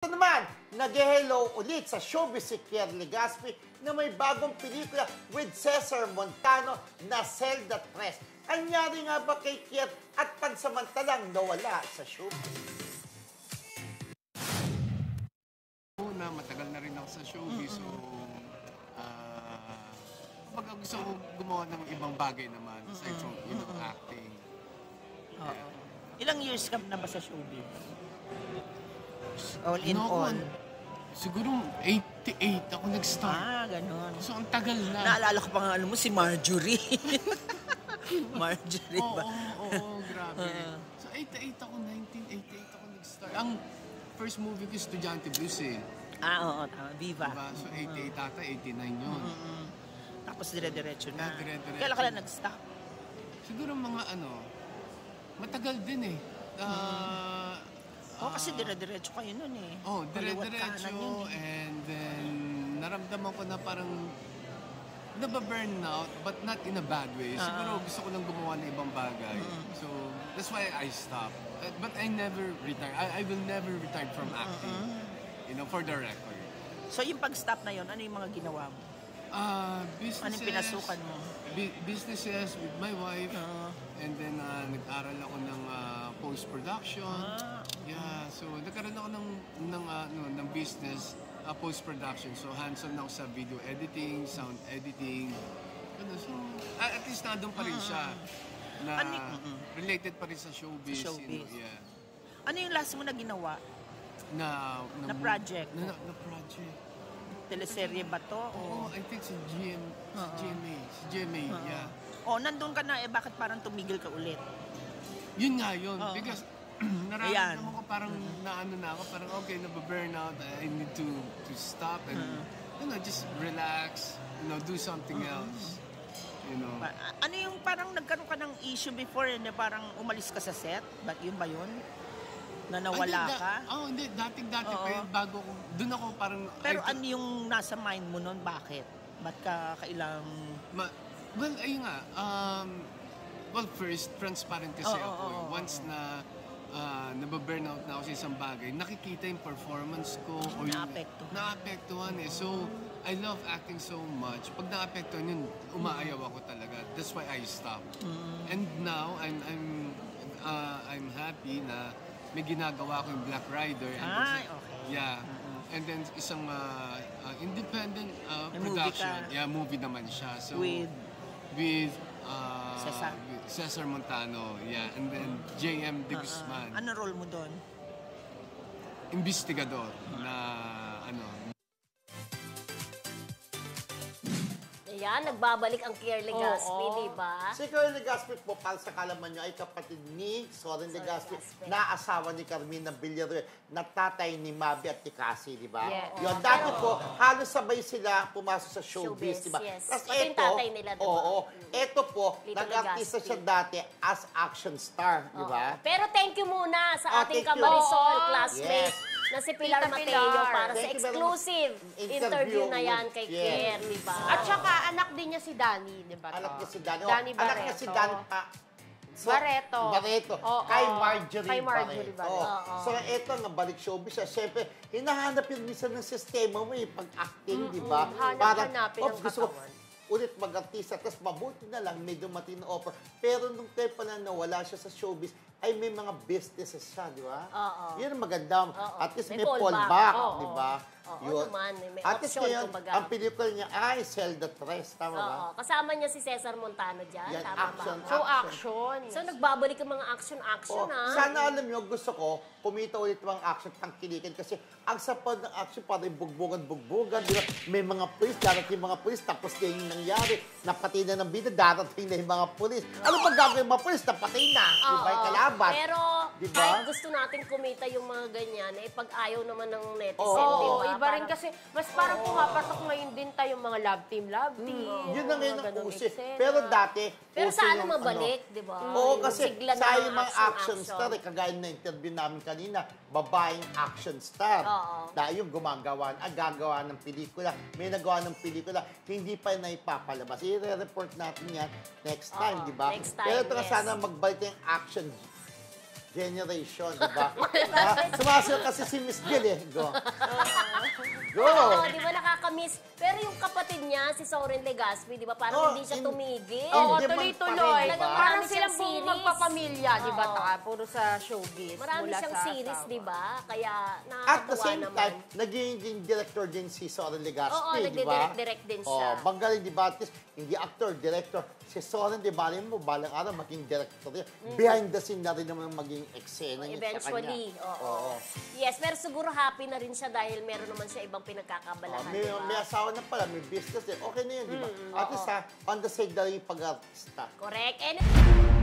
Ito naman, nag-hello ulit sa showbiz si Kier Legaspi na may bagong pelikula with Cesar Montano na Zelda 3. Anyari nga ba kay Kier at pansamantalang nawala sa showbiz? Matagal na rin ako sa showbiz, so kapag gusto ko gumawa ng ibang bagay naman, aside from, acting. Ilang years ka na ba sa showbiz? All in all? Siguro 88 ako nag-start. Ganon. So, ang tagal na. Naalala ko pa nga, mo, si Marjorie. Marjorie ba? Oo, grabe. So, 88 ako, 1988 ako nag-start. Ang first movie ko, Estudyante Blues Oo, tama. Viva. Diba? So, 88 ata, 89 yun. Tapos dire-diretso na. Dire-diretso. Kailan ka lang nag-stop? Siguro mga matagal din kasi dire-diretso kayo nun dire-diretso. And then, naramdaman ko na parang nababurn out, but not in a bad way. Siguro gusto ko lang gumawa ng ibang bagay. So, that's why I stopped. But I never retired. I will never retire from acting. For the record. So, yung pag-stop na yun, ano yung mga ginawa mo? Businesses. Ano yung pinasukan mo? Businesses with my wife. And then, nag-aral ako ng post-production. Yeah, so nagkaroon ako ng business, post-production. So, hands-on ako sa video editing, sound editing. So, at least nandun pa rin siya. Na related pa rin sa showbiz. Ano yung last mo na ginawa? Na project? Na project. Teleserye ba to? I think si GMA, yeah. Nandun ka na, bakit parang tumigil ka ulit? Yun nga yun, because nararamdaman ko parang naano na ako, parang okay, nababurn out, I need to stop and, just relax, do something else. Ano yung parang nagkaroon ka ng issue before na parang umalis ka sa set? Yun ba yun? Na nawala ka? Hindi. Dati pa yun. Bago ko, doon ako parang... Pero ano yung nasa mind mo nun? Bakit? Ba't ka kailang... Well, ayun nga. First, transparent kasi ako. Once na nababurnout na ako sa isang bagay, nakikita yung performance ko. Naapektuhan So, I love acting so much. Pag naapektuhan yun, umaayaw ako talaga. That's why I stopped. And now, I'm happy na may ginagawa ko yung Black Rider. Okay. Yeah. And then isang independent production. Movie naman siya. So, with Cesar Montano. Yeah. And then JM De Guzman. Ano role mo doon? Investigador na Yan, nagbabalik ang Kier Legaspi, di ba? Si Kier Legaspi po, para sa kalaman nyo, ay kapatid ni Soren Legaspi, na asawa ni Carmina Villaruel, na tatay ni Mabi at ni Cassie, di ba? Yeah. Yun, dati po, halos sabay sila pumasok sa showbiz, di ba? Yes. Tapos yung tatay nila, di ba? Eto po, nag-artista siya dati as action star, di ba? Pero thank you muna sa ating Camarisol classmate na si Pilar Mateo para sa exclusive interview na yan kay Kier, di ba? At saka, anak din niya si Danny, di ba? Anak niya si Danny. Danny Barreto. Anak niya si Danny Barreto. Kay Marjorie Barreto. So, eto, nabalik showbiz siya. Siyempre, hinahanap yun minsan ng sistema mo pag-acting, di ba? Hanapin ang gusto katawan. Ulit mag-artista, tapos mabuti na lang, may dumating na offer. Pero nung time pa na nawala siya sa showbiz, ay may mga businesses siya, di ba? Yun ang maganda. At least may fallback, di ba? Naman, may at least option, ngayon, kumbaga. ang pelikula niya ay Zelda 3, tama ba? Kasama niya si Cesar Montano dyan, Yan, tama action, ba? So, action. So, nagbabalik ang mga action, Sana alam nyo, gusto ko, kumita ulit mga action tangkilikin kasi ang sapad ng action parang bugbugan, di ba? May mga pulis, darating mga pulis, tapos na yung nangyari, napatay na ng bida, darating na yung mga pulis. Ano pag gagawin yung mga pulis? Napatay na, di ba? Yung kalaban. Pero, diba? kahit gusto natin kumita yung mga ganyan, pag ayaw naman ng netizen, di ba? Iba rin kasi, mas parang pumapatok ngayon din tayong mga love team. Yun na ngayon ang uso. Pero dati, pero sana mabalik, di ba? Kasi sigla sa ng yung mga action star, kagaya na interview namin kanina, babaeng action star. Dahil yung gagawa ng pelikula, may nagawa ng pelikula, hindi pa na ipapalabas. I-report natin yan next time, di ba? Next time, pero sana magbalik yung action generation, di ba? Sumasayaw kasi si Miss Jill eh. Go. Go! Oo, di ba nakakamiss? Pero yung kapatid niya, si Soren Legaspi, di ba parang hindi siya tumigil. Oo, Hindi man tuloy-tuloy. pa rin, diba? Parang Marami silang siyang buong series. magpapamilya, di ba? Puro sa showbiz. Marami mula siyang sa series, asawa. di ba? Kaya At the nakakatuwa same naman. time, naging director din si Soren Legaspi, Oo, di ba? nagdidirect din siya. Banggaling, di ba? At least, hindi actor, director. Si Soren, di ba, rin mo, balang araw, maging director rin. Behind the scene na rin naman maging eksena niya sa kanya. Eventually, oo. Yes, pero siguro happy na rin siya dahil meron naman siya ibang pinagkakabalahan, May, di ba? may asawa na pala, may business din. Okay na yun, di ba? At least, on the side na rin yung pag-artista. Correct. And